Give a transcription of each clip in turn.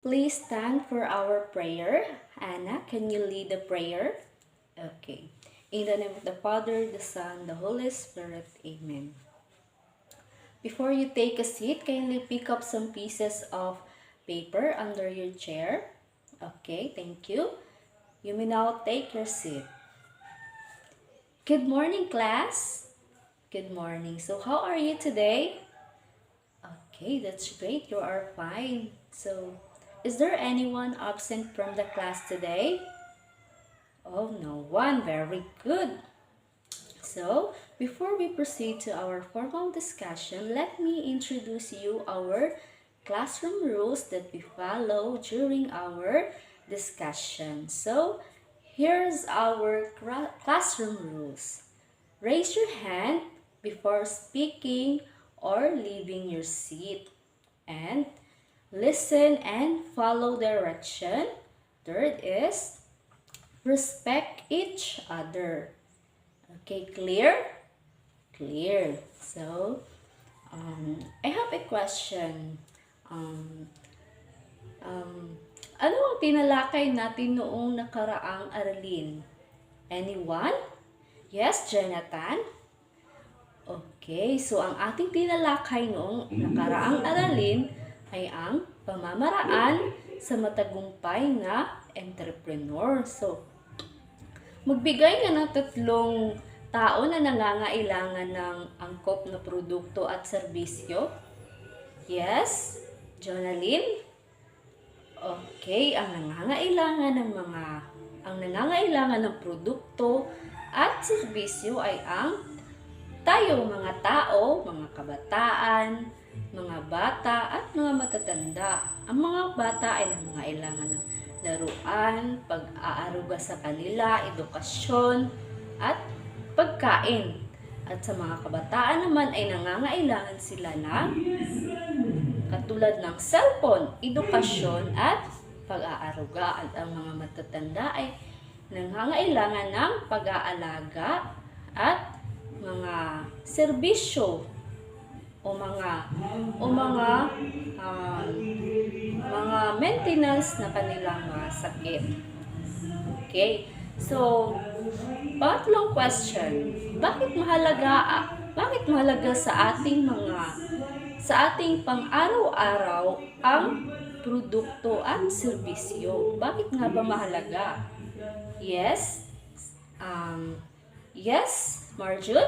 Please stand for our prayer. Anna, can you lead the prayer? Okay. In the name of the Father, the Son, the Holy Spirit. Amen. Before you take a seat, kindly pick up some pieces of paper under your chair. Okay, thank you. You may now take your seat. Good morning, class. Good morning. So, how are you today? Okay, that's great. You are fine. So, is there anyone absent from the class today? Oh, no one. Very good. So, before we proceed to our formal discussion, let me introduce you our classroom rules that we follow during our discussion. So, here's our classroom rules. Raise your hand before speaking or leaving your seat. And listen and follow direction. Third is respect each other. Okay, clear? Clear. So, I have a question. Ano ang tinalakay natin noong nakaraang aralin? Anyone? Yes, Jonathan? Okay, so ang ating tinalakay noong nakaraang aralin ay ang pamamaraan sa matagumpay na entrepreneur. So, magbigay ka ng 3 tao na nangangailangan ng angkop na produkto at serbisyo. Yes, Jonalyn? Okay, ang nangangailangan ng produkto at serbisyo ay ang tayo, mga tao, mga kabataan, mga bata at mga matatanda. Ang mga bata ay nangangailangan ng laruan, pag-aaruga sa kanila, edukasyon, at pagkain. At sa mga kabataan naman ay nangangailangan sila ng katulad ng cellphone, edukasyon, at pag-aaruga. At ang mga matatanda ay nangangailangan ng pag-aalaga at mga serbisyo o mga maintenance na kanilang mga sakit. Okay? So, pangatlong question, bakit mahalaga sa ating pang-araw-araw ang produkto at serbisyo? Bakit nga ba mahalaga? Yes? Yes, Marjun?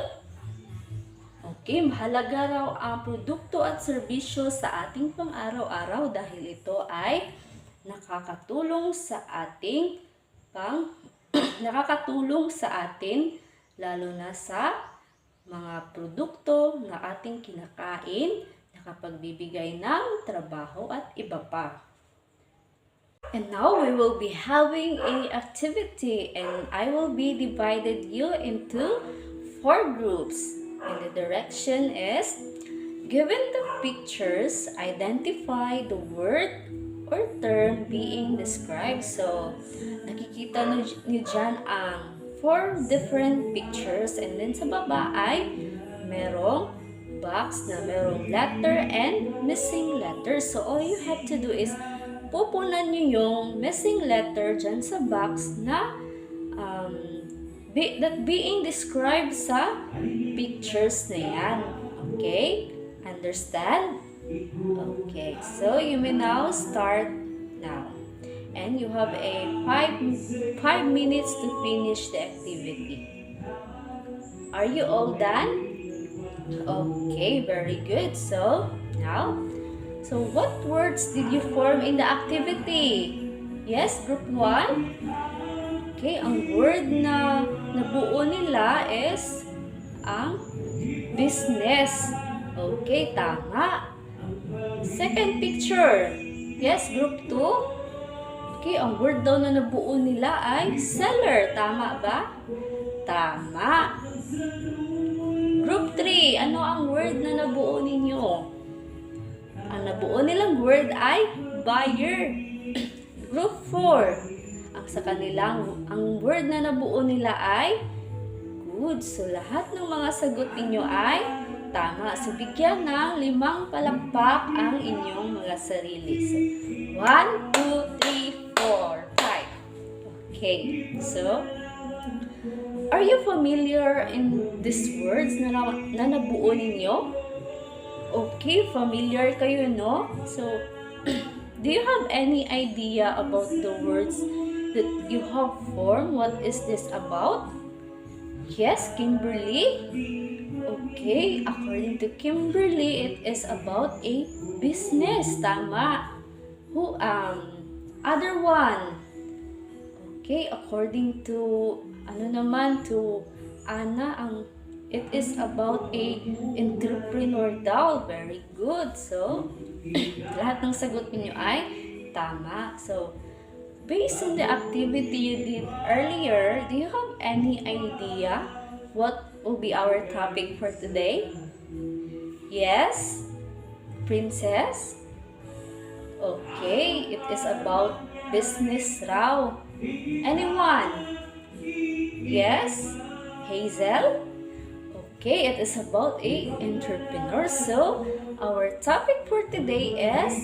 Okay, mahalaga raw ang produkto at serbisyo sa ating pang-araw-araw dahil ito ay nakakatulong sa atin lalo na sa mga produkto na ating kinakain, nakapagbibigay ng trabaho at iba pa. And now we will be having an activity and I will be divided you into 4 groups. And the direction is, given the pictures, identify the word or term being described. So, nakikita niyo dyan ang 4 different pictures and then sa baba ay merong box na merong letter and missing letter. So, all you have to do is pupunan niyo yung missing letter dyan sa box na that being described sa pictures na yan. Okay? Understand? Okay. So, you may now start now. And you have a 5 minutes to finish the activity. Are you all done? Okay, very good. So, now, what words did you form in the activity? Yes, group 1? Okay, ang word na nabuo nila is ang business. Okay, tama. Second picture. Yes, group 2? Okay, ang word daw na nabuo nila ay seller. Tama ba? Tama. Group 3, ano ang word na nabuo ninyo? Ang nabuo nilang word ay buyer. Group 4, ang word na nabuo nila ay good. So, lahat ng mga sagot ninyo ay tama. So, bigyan ng 5 palakpak ang inyong mga sarili. So, 1, Okay, so, are you familiar in these words na nabuo ninyo? Okay, familiar kayo, no? So, do you have any idea about the words that you have formed? What is this about? Yes, Kimberly? Okay, according to Kimberly, it is about a business. Tama. Other one. Okay, according to, to Anna, it is about a entrepreneur daw. Very good. So, lahat ng sagot niyo ay tama. So, based on the activity you did earlier, do you have any idea what will be our topic for today? Yes? Princess? Okay, it is about business raw. Anyone? Yes? Hazel? Okay, it is about a entrepreneur. So, our topic for today is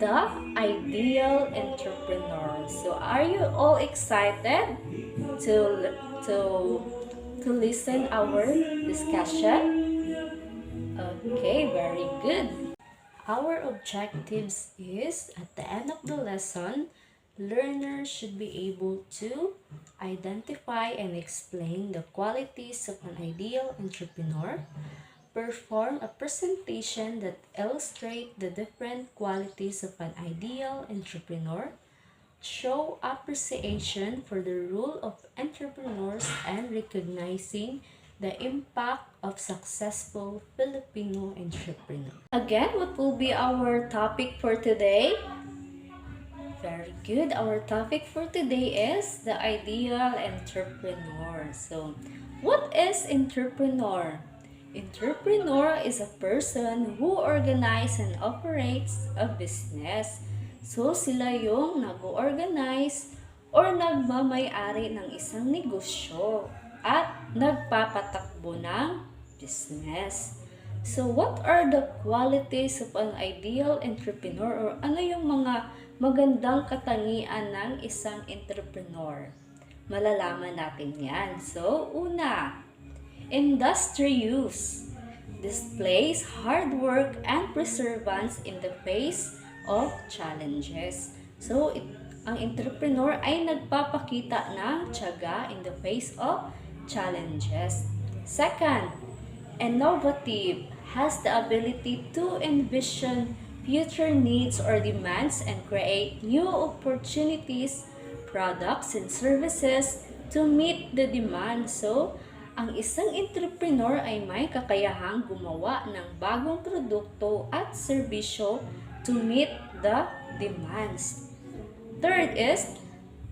the ideal entrepreneur. So, are you all excited to listen our discussion? Okay, very good. Our objectives is, at the end of the lesson, learners should be able to identify and explain the qualities of an ideal entrepreneur, perform a presentation that illustrates the different qualities of an ideal entrepreneur, show appreciation for the role of entrepreneurs and recognizing the impact of successful Filipino entrepreneurs. Again, what will be our topic for today? Very good. Our topic for today is the ideal entrepreneur. So, what is entrepreneur? Entrepreneur is a person who organizes and operates a business. So, sila yung nag-organize or nagmamay-ari ng isang negosyo at nagpapatakbo ng business. So, what are the qualities of an ideal entrepreneur, or ano yung mga magandang katangian ng isang entrepreneur? Malalaman natin yan. So, una, industrious. Displays hard work and perseverance in the face of challenges. So, ang entrepreneur ay nagpapakita ng tiyaga in the face of challenges. Second, innovative, has the ability to envision future needs or demands and create new opportunities, products, and services to meet the demand. So, ang isang entrepreneur ay may kakayahang gumawa ng bagong produkto at serbisyo to meet the demands. Third is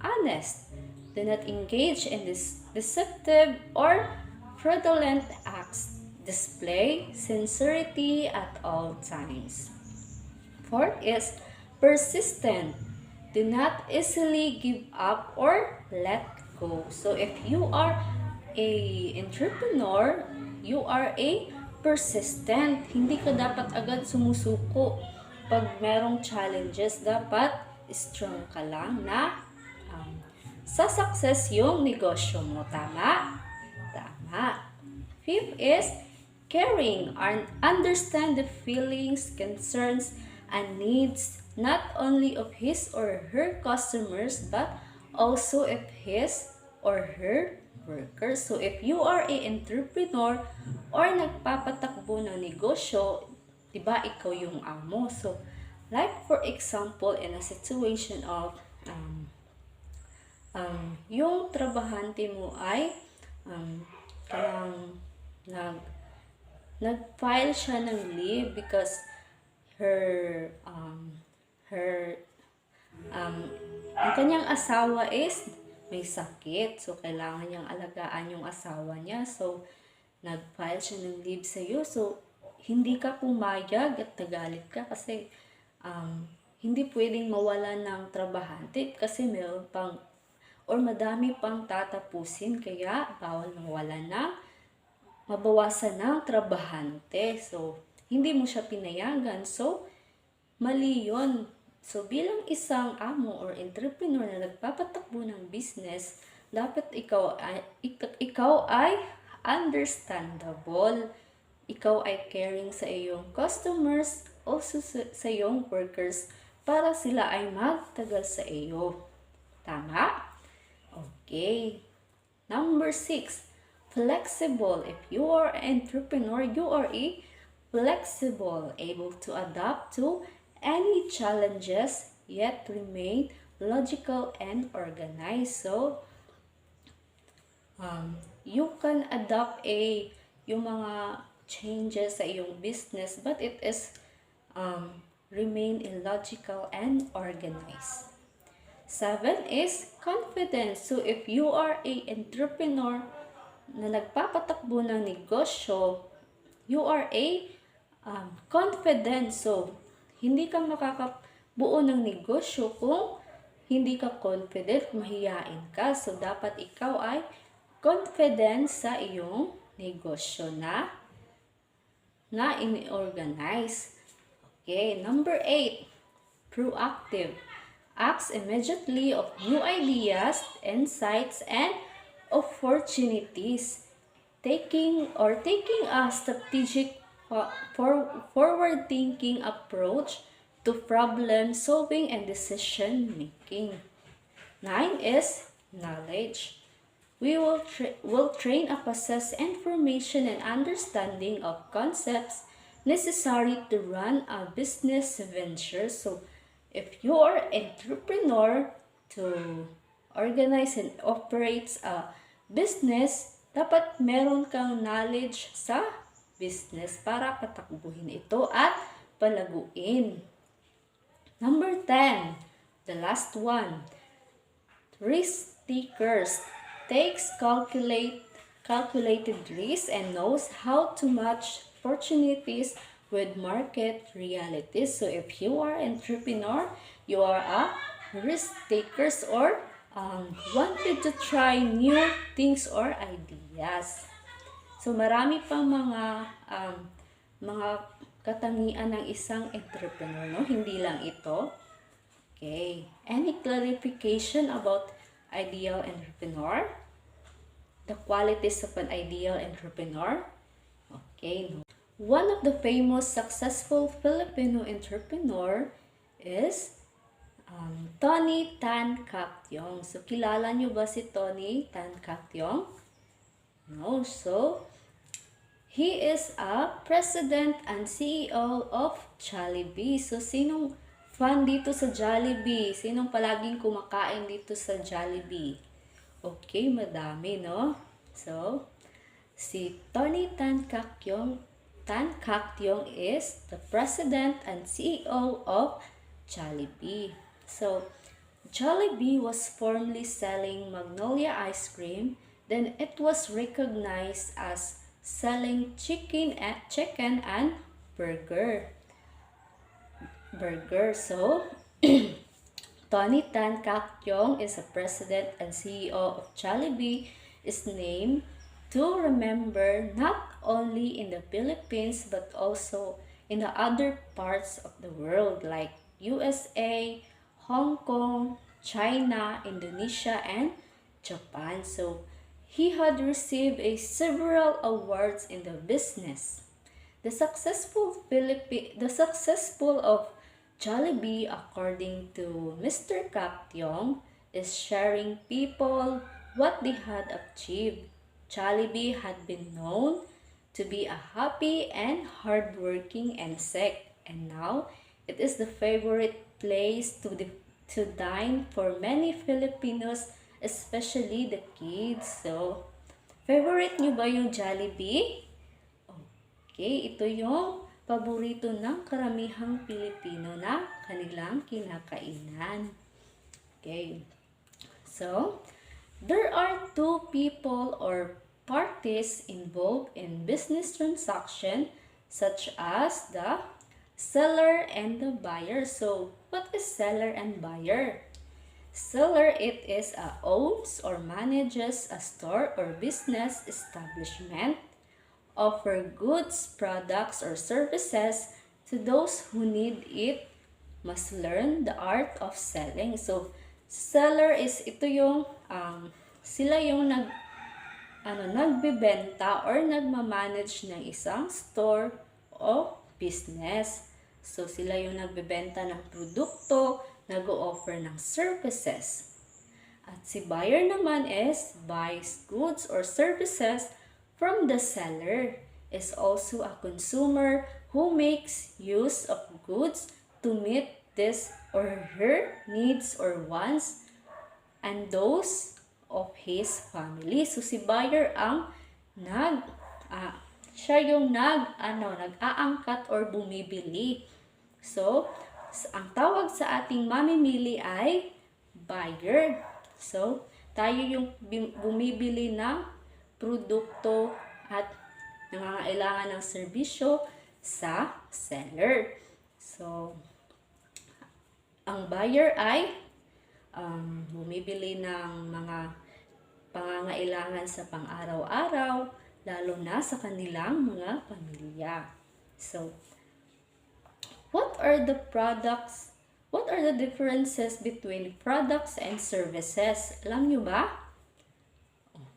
honest. Do not engage in this deceptive or fraudulent acts. Display sincerity at all times. Fourth is persistent. Do not easily give up or let go. So if you are a entrepreneur, you are a persistent. Hindi ka dapat agad sumusuko. Pag merong challenges, dapat strong ka lang na sa success yung negosyo mo. Tama? Tama. Fifth is caring and understand the feelings, concerns, and needs not only of his or her customers but also of his or her workers. So if you are a entrepreneur or nagpapatakbo ng negosyo, 'di ba ikaw yung amo? So like for example in a situation of yung trabahante mo ay nag-file siya ng leave because ang kanyang asawa is may sakit. So, kailangan niyang alagaan yung asawa niya. So, nag-file siya ng leave sa iyo. So, hindi ka pumayag at nagalit ka kasi hindi pwedeng mawalan ng trabahante kasi meron pang or madami pang tatapusin. Kaya, bawal mawalan ng mabawasan ng trabahante. So, hindi mo siya pinayagan. So, mali yun. So, bilang isang amo or entrepreneur na nagpapatakbo ng business, dapat ikaw ay understandable. Ikaw ay caring sa iyong customers, also sa iyong workers, para sila ay magtagal sa iyo. Tama? Okay. Number 6, flexible. If you are an entrepreneur, you are a flexible, able to adapt to any challenges, yet remain logical and organized. So, you can adapt yung mga changes sa iyong business, but it is remain illogical and organized. 7 is confidence. So, if you are a entrepreneur na nagpapatakbo ng negosyo, you are a confident. So, hindi ka makakabuo ng negosyo kung hindi ka confident, mahiyain ka. So, dapat ikaw ay confident sa iyong negosyo na in-organize. Okay, number 8, proactive. Acts immediately of new ideas, insights, and opportunities. Taking a strategic forward-thinking approach to problem solving and decision making. 9 is knowledge. We will train up assess information and understanding of concepts necessary to run a business venture. So, if you are an entrepreneur to organize and operates a business, dapat meron kang knowledge sa business para patakbuhin ito at palaguin. Number 10, the last one, risk takers. Takes calculated risks and knows how to match opportunities with market realities. So if you are an entrepreneur, you are a risk takers or wanted to try new things or ideas. So marami pang mga katangian ng isang entrepreneur, no? Hindi lang ito. Okay. Any clarification about ideal entrepreneur? The qualities of an ideal entrepreneur? Okay. One of the famous successful Filipino entrepreneur is Tony Tan Caktiong. So, kilala nyo ba si Tony Tan Caktiong? No. So, he is a president and CEO of Jollibee. So, sinong fan dito sa Jollibee? Sinong palaging kumakain dito sa Jollibee? Okay, madami, no? So, si Tony Tan Caktiong is the president and CEO of Jollibee. So, Jollibee was formerly selling Magnolia ice cream. Then it was recognized as selling chicken and burger. So, Tony Tan Caktiong is the president and CEO of Jollibee, is named to remember not only in the Philippines but also in the other parts of the world like USA, Hong Kong, China, Indonesia, and Japan. So, he had received several awards in the business. The successful of Jollibee, according to Mr. Caktiong, is sharing people what they had achieved. Jollibee had been known to be a happy and hardworking insect, and now it is the favorite place to dine for many Filipinos, especially the kids. So, favorite nyo ba yung Jollibee? Okay, ito yung paborito ng karamihang Pilipino na kanilang kinakainan. Okay. So, there are two people or parties involved in business transaction such as the seller and the buyer. So, what is seller and buyer? Seller, it is owns or manages a store or business establishment, offer goods, products, or services to those who need it must learn the art of selling. So, seller is ito yung sila yung nagbebenta or nagmamanage ng isang store o business. So, sila yung nagbebenta ng produkto, nag-o-offer ng services. At si buyer naman is buys goods or services from the seller, is also a consumer who makes use of goods to meet this or her needs or wants and those of his family. So si buyer ang siya yung nag-aangkat or bumibili. So, ang tawag sa ating mamimili ay buyer. So, tayo yung bumibili ng produkto at nangangailangan ng serbisyo sa seller. So, ang buyer ay bumibili ng mga pangangailangan sa pang-araw-araw, lalo na sa kanilang mga pamilya. So, what are the differences between products and services? Alam nyo ba?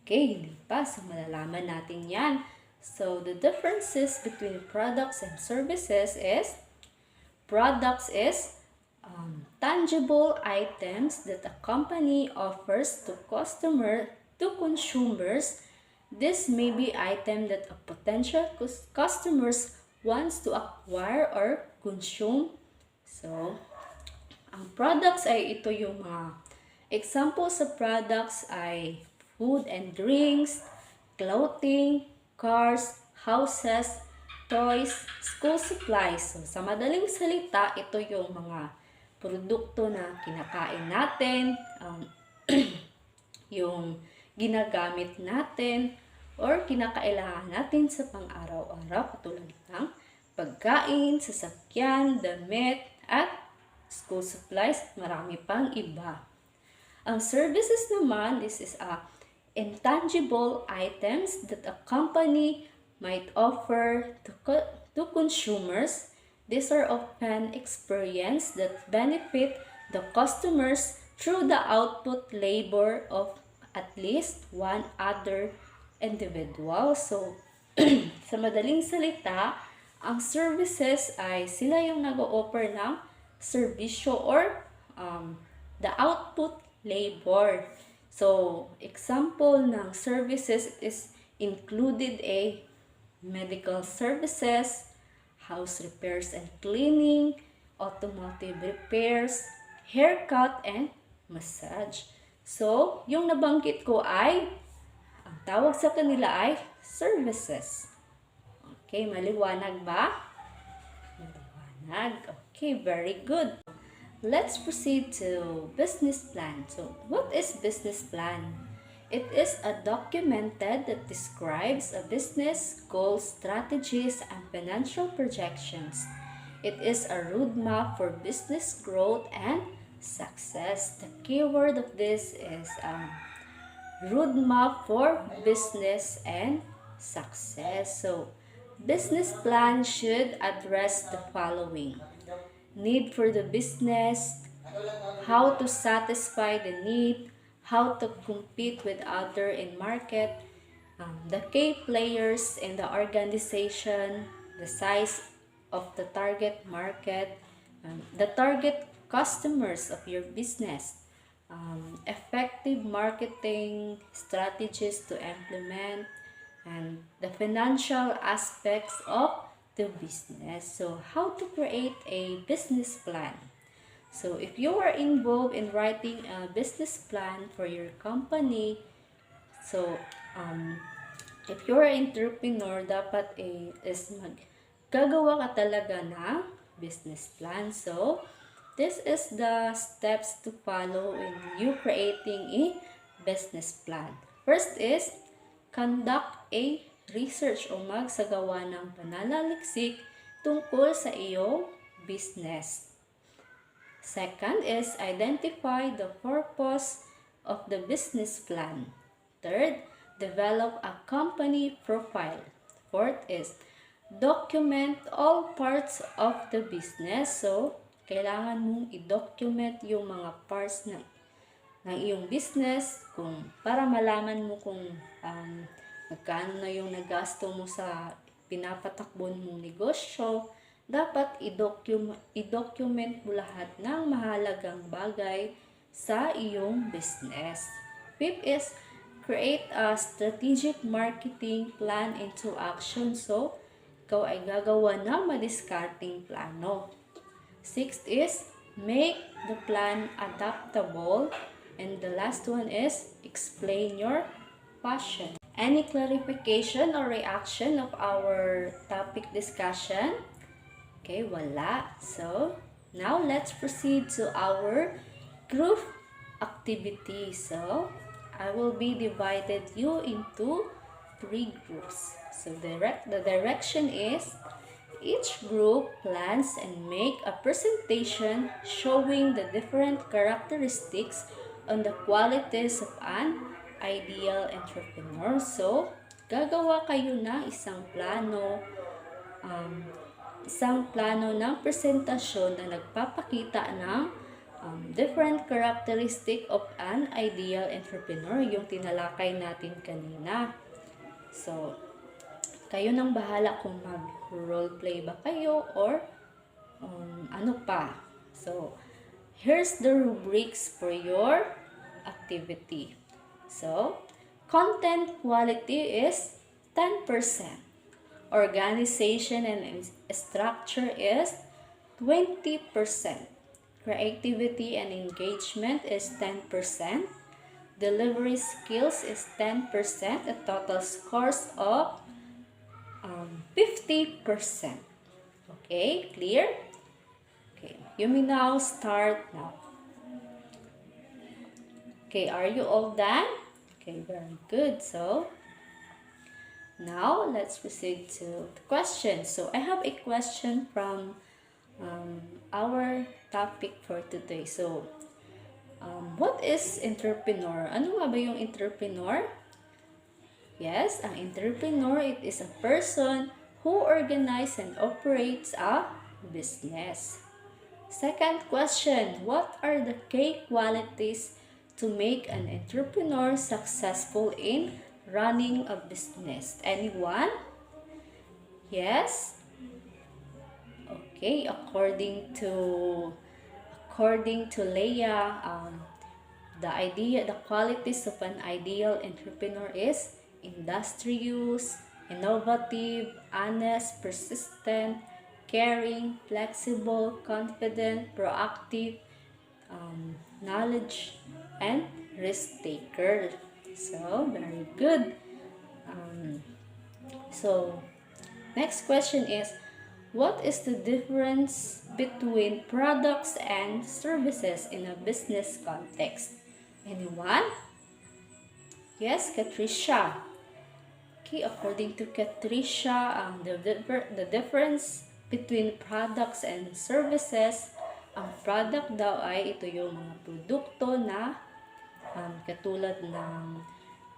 Okay, hindi pa. So, malalaman natin yan. So, the differences between products and services is, products is tangible items that a company offers to consumers. This may be item that a potential customers wants to acquire or consume. So, ang products ay ito yung mga examples sa products ay food and drinks, clothing, cars, houses, toys, school supplies. So, sa madaling salita, ito yung mga produkto na kinakain natin, yung ginagamit natin, or kinakailangan natin sa pang-araw-araw, katulad ng pagkain, sasakyan, damit, at school supplies, marami pang iba. Ang services naman, this is intangible items that a company might offer to consumers. These are often experiences that benefit the customers through the output labor of at least one other individual. So, sa madaling salita, ang services ay sila yung nag-o-offer ng serbisyo or the output labor. So, example ng services is included medical services, house repairs and cleaning, automotive repairs, haircut, and massage. So, yung nabanggit ko ay, ang tawag sa kanila ay services. Okay, maliwanag ba? Maliwanag. Okay, very good. Let's proceed to business plan. So, what is business plan? It is a document that describes a business, goals, strategies, and financial projections. It is a roadmap for business growth and success. The keyword of this is roadmap for business and success. So, business plan should address the following: need for the business, how to satisfy the need, how to compete with other in market, the key players in the organization, the size of the target market, the target customers of your business, effective marketing strategies to implement, and the financial aspects of the business. So, how to create a business plan? So, if you are involved in writing a business plan for your company, so, if you are entrepreneur, dapat gagawa ka talaga ng business plan. So, this is the steps to follow in you creating a business plan. First is, conduct a research o magsagawa ng pananaliksik tungkol sa iyong business. Second is, identify the purpose of the business plan. Third, develop a company profile. Fourth is, document all parts of the business. So, kailangan mong i-document yung mga parts ng iyong business para malaman mo kung magkano na yung nagasto mo sa pinapatakbon mong negosyo. Dapat i-document mo lahat ng mahalagang bagay sa iyong business. Fifth is create a strategic marketing plan into action. So, ikaw ay gagawa ng madiskarting plano. Sixth is make the plan adaptable. And the last one is explain your passion. Any clarification or reaction of our topic discussion? Okay, wala. So, now let's proceed to our group activity. So, I will be divided you into 3 groups. So, the direction is each group plans and make a presentation showing the different characteristics on the qualities of an ideal entrepreneur. So, gagawa kayo ng isang plano ng presentasyon na nagpapakita ng different characteristic of an ideal entrepreneur, yung tinalakay natin kanina. So, kayo nang bahala kung mag-roleplay ba kayo or ano pa. So, here's the rubrics for your activity. So, content quality is 10%. Organization and structure is 20%. Creativity and engagement is 10%. Delivery skills is 10%. A total scores of 50%. Okay, clear? Okay, you may now start now. Okay, are you all done? Okay, very good. So, now let's proceed to the questions. So, I have a question from our topic for today. So, what is entrepreneur? Ano nga ba yung entrepreneur? Yes, ang entrepreneur, it is a person who organizes and operates a business. Second question, what are the key qualities to make an entrepreneur successful in running a business? Anyone? Yes? Okay, according to Leah, the qualities of an ideal entrepreneur is industrious, innovative, honest, persistent, caring, flexible, confident, proactive, knowledge, and risk taker. So, very good. So, next question is, what is the difference between products and services in a business context? Anyone? Yes, Katricia. Okay, according to Katricia, the difference between products and services, ang product daw ay ito yung mga produkto na katulad ng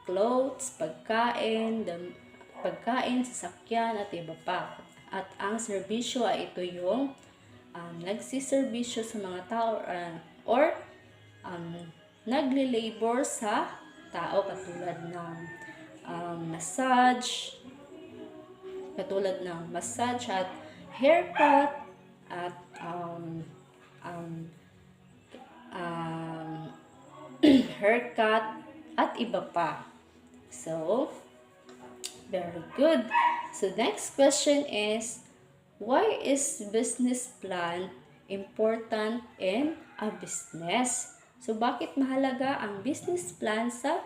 clothes, pagkain, sasakyan at iba pa. At ang serbisyo ay ito yung nagsiservisyo sa mga tao or nagli-labor sa tao katulad ng massage at haircut at haircut at iba pa. So, very good. So, next question is, why is business plan important in a business? So, bakit mahalaga ang business plan sa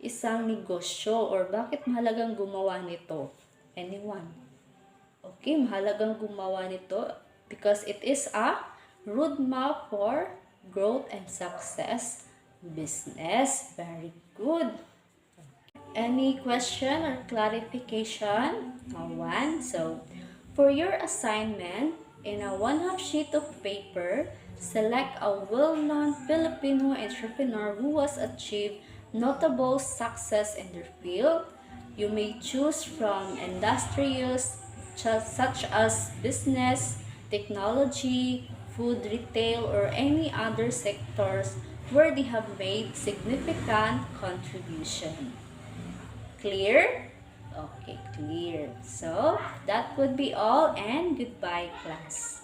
isang negosyo or bakit mahalagang gumawa nito? Anyone? Okay, mahalagang gumawa nito because it is a roadmap for growth and success business. Very good. Any question or clarification? One. So, for your assignment, in a 1/2 sheet of paper, select a well-known Filipino entrepreneur who has achieved notable success in their field. You may choose from industries such as business, technology, food retail, or any other sectors where they have made significant contribution. Clear? Okay, clear. So, that would be all, and goodbye, class.